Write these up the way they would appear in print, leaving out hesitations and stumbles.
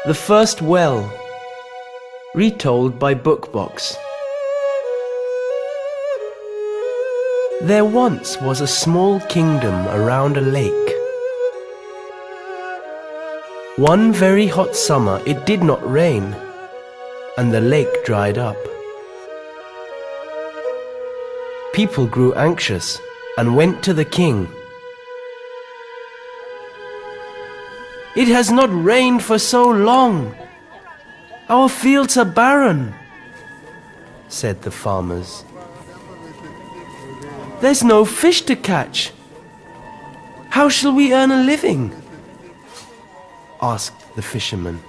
The First Well, retold by Bookbox. There once was a small kingdom around a lake. One very hot summer it did not rain, and the lake dried up. People grew anxious and went to the king. "It has not rained for so long. Our fields are barren," said the farmers. "There's no fish to catch. How shall we earn a living?" asked the fisherman.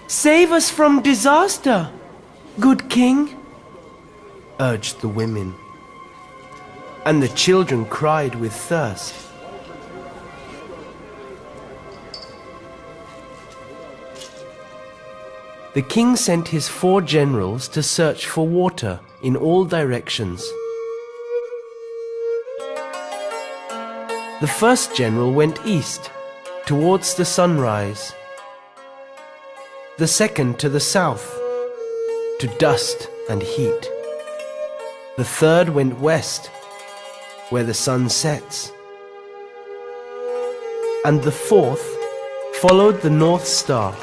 "Save us from disaster, good king," urged the women. And the children cried with thirst. The king sent his 4 generals to search for water in all directions. The first general went east, towards the sunrise. The second to the south, to dust and heat. The third went west, where the sun sets. And the fourth followed the North Star.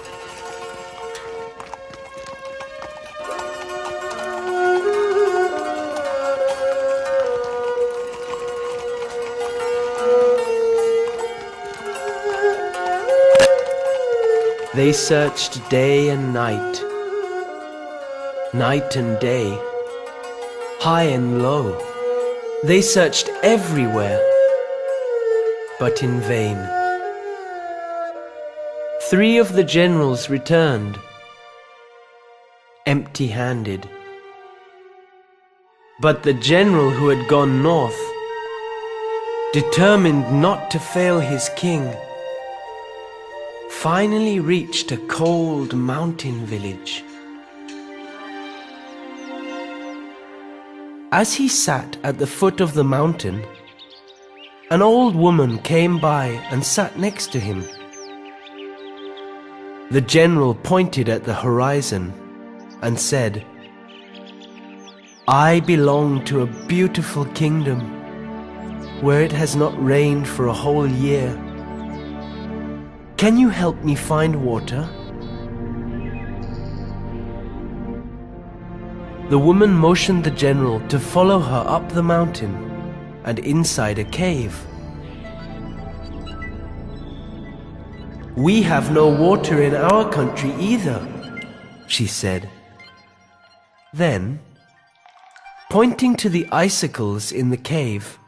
They searched day and night, night and day, high and low. They searched everywhere, but in vain. 3 of the generals returned, empty-handed. But the general who had gone north, determined not to fail his king, finally reached a cold mountain village. As he sat at the foot of the mountain, an old woman came by and sat next to him. The general pointed at the horizon and said, "I belong to a beautiful kingdom where it has not rained for a whole year. Can you help me find water?" The woman motioned the general to follow her up the mountain and inside a cave. "We have no water in our country either," she said. Then, pointing to the icicles in the cave,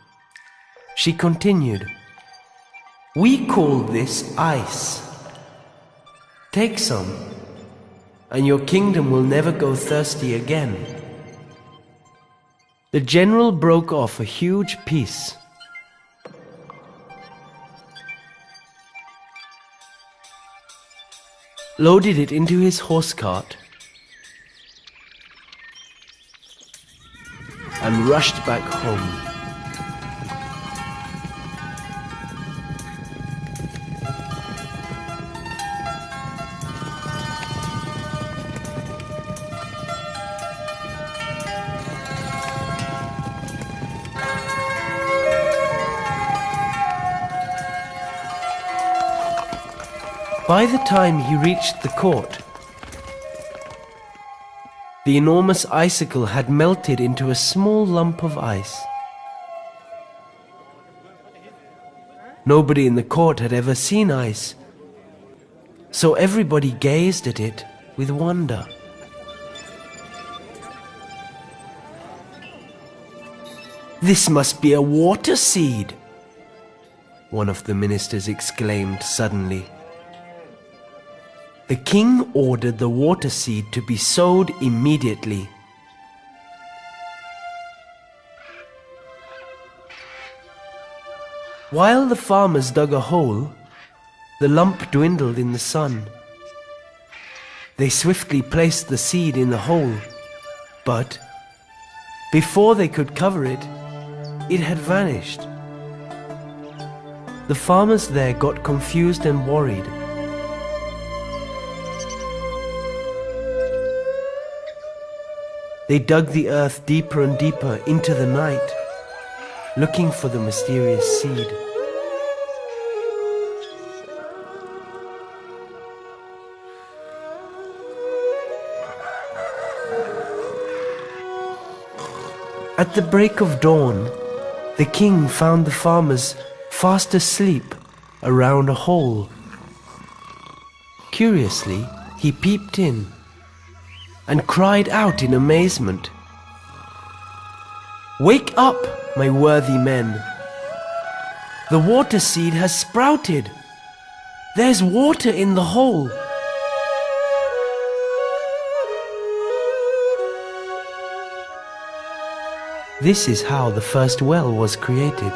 she continued, "We call this ice. Take some, and your kingdom will never go thirsty again." The general broke off a huge piece. Loaded it into his horse cart, and rushed back home. By the time he reached the court, the enormous icicle had melted into a small lump of ice. Nobody in the court had ever seen ice, so everybody gazed at it with wonder. "This must be a water seed," one of the ministers exclaimed suddenly. The king ordered the water seed to be sowed immediately. While the farmers dug a hole, the lump dwindled in the sun. They swiftly placed the seed in the hole, but before they could cover it, it had vanished. The farmers there got confused and worried. They dug the earth deeper and deeper into the night, looking for the mysterious seed. At the break of dawn, the king found the farmers fast asleep around a hole. Curiously, he peeped in and cried out in amazement, "Wake up, my worthy men! The water seed has sprouted! There's water in the hole!" This is how the first well was created.